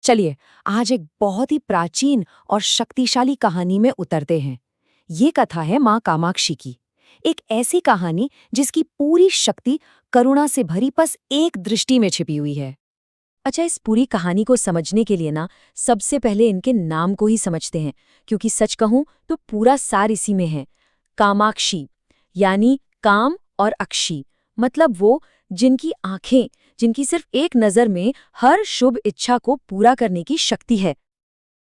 चलिए, आज एक बहुत ही प्राचीन और शक्तिशाली कहानी में उतरते हैं। ये कथा है माँ कामाक्षी की। एक ऐसी कहानी जिसकी पूरी शक्ति करुणा से भरी बस एक दृष्टि में छिपी हुई है। अच्छा, इस पूरी कहानी को समझने के लिए ना सबसे पहले इनके नाम को ही समझते हैं, क्योंकि सच कहूं तो पूरा सार इसी में है। कामाक्षी यानी काम और अक्षी, मतलब वो जिनकी आंखें, जिनकी सिर्फ एक नजर में हर शुभ इच्छा को पूरा करने की शक्ति है।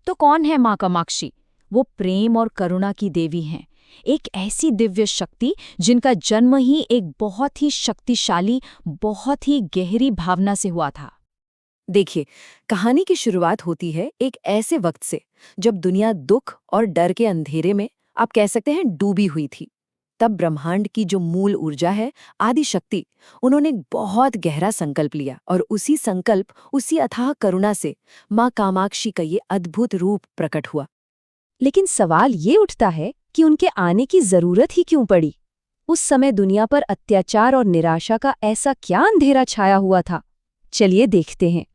तो कौन है माँ कामाक्षी? वो प्रेम और करुणा की देवी हैं। एक ऐसी दिव्य शक्ति जिनका जन्म ही एक बहुत ही शक्तिशाली, बहुत ही गहरी भावना से हुआ था। देखिए, कहानी की शुरुआत होती है एक ऐसे वक्त से जब दुनिया दुख और डर के अंधेरे में, आप कह सकते हैं, डूबी हुई थी। तब ब्रह्मांड की जो मूल ऊर्जा है, आदि शक्ति, उन्होंने एक बहुत गहरा संकल्प लिया और उसी संकल्प, उसी अथाह करुणा से माँ कामाक्षी का ये अद्भुत रूप प्रकट हुआ। लेकिन सवाल ये उठता है कि उनके आने की जरूरत ही क्यों पड़ी? उस समय दुनिया पर अत्याचार और निराशा का ऐसा क्या अंधेरा छाया हुआ था? चलिए देखते हैं।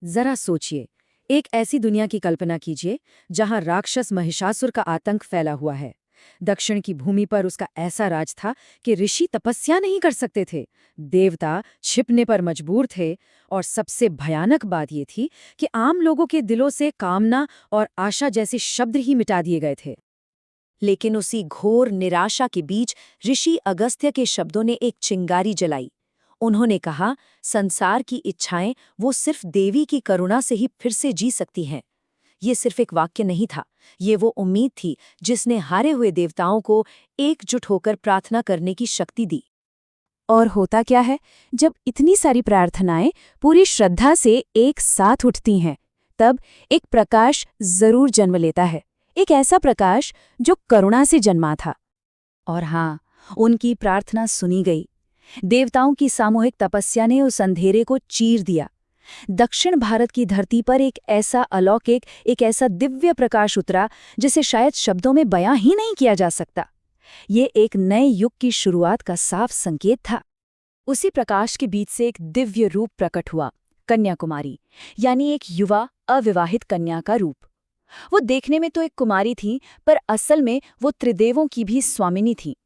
जरा सोचिए, एक ऐसी दुनिया की कल्पना कीजिए जहां राक्षस महिषासुर का आतंक फैला हुआ है। दक्षिण की भूमि पर उसका ऐसा राज था कि ऋषि तपस्या नहीं कर सकते थे, देवता छिपने पर मजबूर थे, और सबसे भयानक बात ये थी कि आम लोगों के दिलों से कामना और आशा जैसे शब्द ही मिटा दिए गए थे। लेकिन उसी घोर निराशा के बीच ऋषि अगस्त्य के शब्दों ने एक चिंगारी जलाई। उन्होंने कहा, संसार की इच्छाएं वो सिर्फ देवी की करुणा से ही फिर से जी सकती हैं। ये सिर्फ एक वाक्य नहीं था, ये वो उम्मीद थी जिसने हारे हुए देवताओं को एकजुट होकर प्रार्थना करने की शक्ति दी। और होता क्या है, जब इतनी सारी प्रार्थनाएं पूरी श्रद्धा से एक साथ उठती हैं, तब एक प्रकाश जरूर जन्म लेता है। एक ऐसा प्रकाश जो करुणा से जन्मा था। और हाँ, उनकी प्रार्थना सुनी गई। देवताओं की सामूहिक तपस्या ने उस अंधेरे को चीर दिया। दक्षिण भारत की धरती पर एक ऐसा अलौकिक, एक ऐसा दिव्य प्रकाश उतरा जिसे शायद शब्दों में बयां ही नहीं किया जा सकता। ये एक नए युग की शुरुआत का साफ संकेत था। उसी प्रकाश के बीच से एक दिव्य रूप प्रकट हुआ, कन्याकुमारी, यानी एक युवा अविवाहित कन्या का रूप। वो देखने में तो एक कुमारी थी, पर असल में वो त्रिदेवों की भी स्वामिनी थी।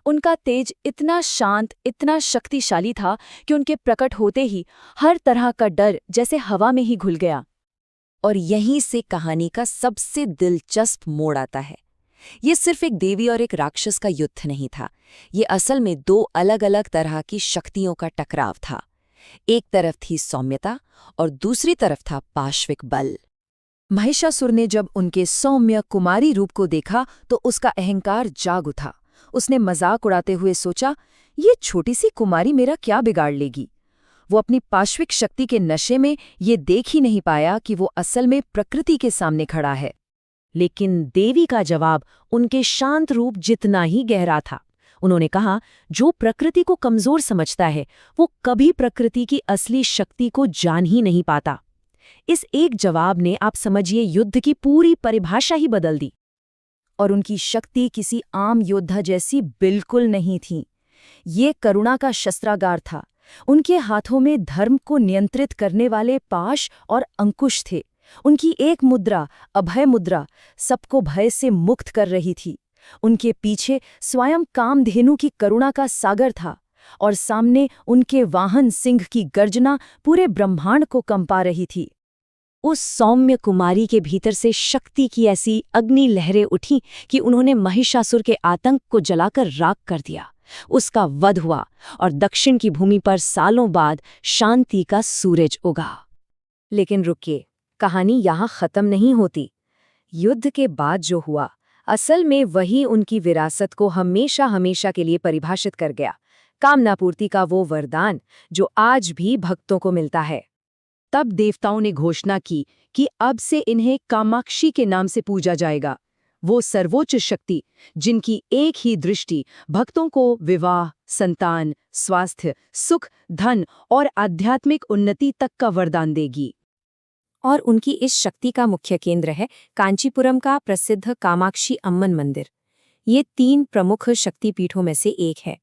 उनका तेज इतना शांत, इतना शक्तिशाली था कि उनके प्रकट होते ही हर तरह का डर जैसे हवा में ही घुल गया। और यहीं से कहानी का सबसे दिलचस्प मोड़ आता है। ये सिर्फ एक देवी और एक राक्षस का युद्ध नहीं था, ये असल में दो अलग अलग तरह की शक्तियों का टकराव था। एक तरफ थी सौम्यता और दूसरी तरफ था पाश्विक बल। महिषासुर ने जब उनके सौम्य कुमारी रूप को देखा तो उसका अहंकार जाग उठा। उसने मजाक उड़ाते हुए सोचा, ये छोटी सी कुमारी मेरा क्या बिगाड़ लेगी। वो अपनी पाश्विक शक्ति के नशे में ये देख ही नहीं पाया कि वो असल में प्रकृति के सामने खड़ा है। लेकिन देवी का जवाब उनके शांत रूप जितना ही गहरा था। उन्होंने कहा, जो प्रकृति को कमजोर समझता है वो कभी प्रकृति की असली शक्ति को जान ही नहीं पाता। इस एक जवाब ने, आप समझिए, युद्ध की पूरी परिभाषा ही बदल दी। और उनकी शक्ति किसी आम योद्धा जैसी बिल्कुल नहीं थी। ये करुणा का शस्त्रागार था। उनके हाथों में धर्म को नियंत्रित करने वाले पाश और अंकुश थे। उनकी एक मुद्रा, अभय मुद्रा, सबको भय से मुक्त कर रही थी। उनके पीछे स्वयं कामधेनु की करुणा का सागर था, और सामने उनके वाहन सिंह की गर्जना पूरे ब्रह्मांड को कंपा रही थी। उस सौम्य कुमारी के भीतर से शक्ति की ऐसी अग्नि लहरें उठी कि उन्होंने महिषासुर के आतंक को जलाकर राख कर दिया। उसका वध हुआ और दक्षिण की भूमि पर सालों बाद शांति का सूरज उगा। लेकिन रुकिए, कहानी यहाँ खत्म नहीं होती। युद्ध के बाद जो हुआ, असल में वही उनकी विरासत को हमेशा हमेशा के लिए परिभाषित कर गया। कामनापूर्ति का वो वरदान जो आज भी भक्तों को मिलता है। तब देवताओं ने घोषणा की कि अब से इन्हें कामाक्षी के नाम से पूजा जाएगा। वो सर्वोच्च शक्ति जिनकी एक ही दृष्टि भक्तों को विवाह, संतान, स्वास्थ्य, सुख, धन और आध्यात्मिक उन्नति तक का वरदान देगी। और उनकी इस शक्ति का मुख्य केंद्र है कांचीपुरम का प्रसिद्ध कामाक्षी अम्मन मंदिर। ये 3 प्रमुख शक्तिपीठों में से एक है।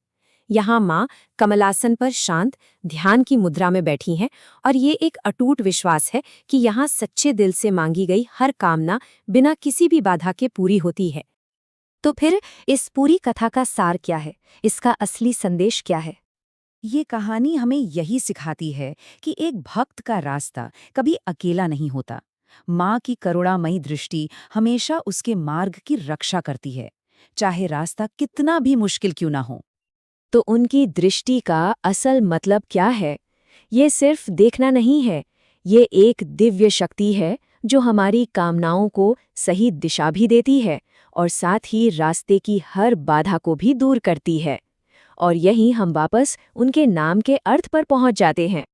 यहाँ माँ कमलासन पर शांत ध्यान की मुद्रा में बैठी हैं और ये एक अटूट विश्वास है कि यहाँ सच्चे दिल से मांगी गई हर कामना बिना किसी भी बाधा के पूरी होती है। तो फिर इस पूरी कथा का सार क्या है? इसका असली संदेश क्या है? ये कहानी हमें यही सिखाती है कि एक भक्त का रास्ता कभी अकेला नहीं होता। माँ की करुणामयी दृष्टि हमेशा उसके मार्ग की रक्षा करती है, चाहे रास्ता कितना भी मुश्किल क्यों ना हो। तो उनकी दृष्टि का असल मतलब क्या है? ये सिर्फ देखना नहीं है, ये एक दिव्य शक्ति है जो हमारी कामनाओं को सही दिशा भी देती है और साथ ही रास्ते की हर बाधा को भी दूर करती है। और यही हम वापस उनके नाम के अर्थ पर पहुंच जाते हैं।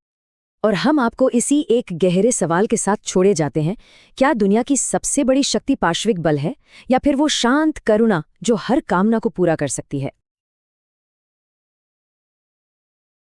और हम आपको इसी एक गहरे सवाल के साथ छोड़े जाते हैं, क्या दुनिया की सबसे बड़ी शक्ति पार्श्विक बल है या फिर वो शांत करुणा जो हर कामना को पूरा कर सकती है?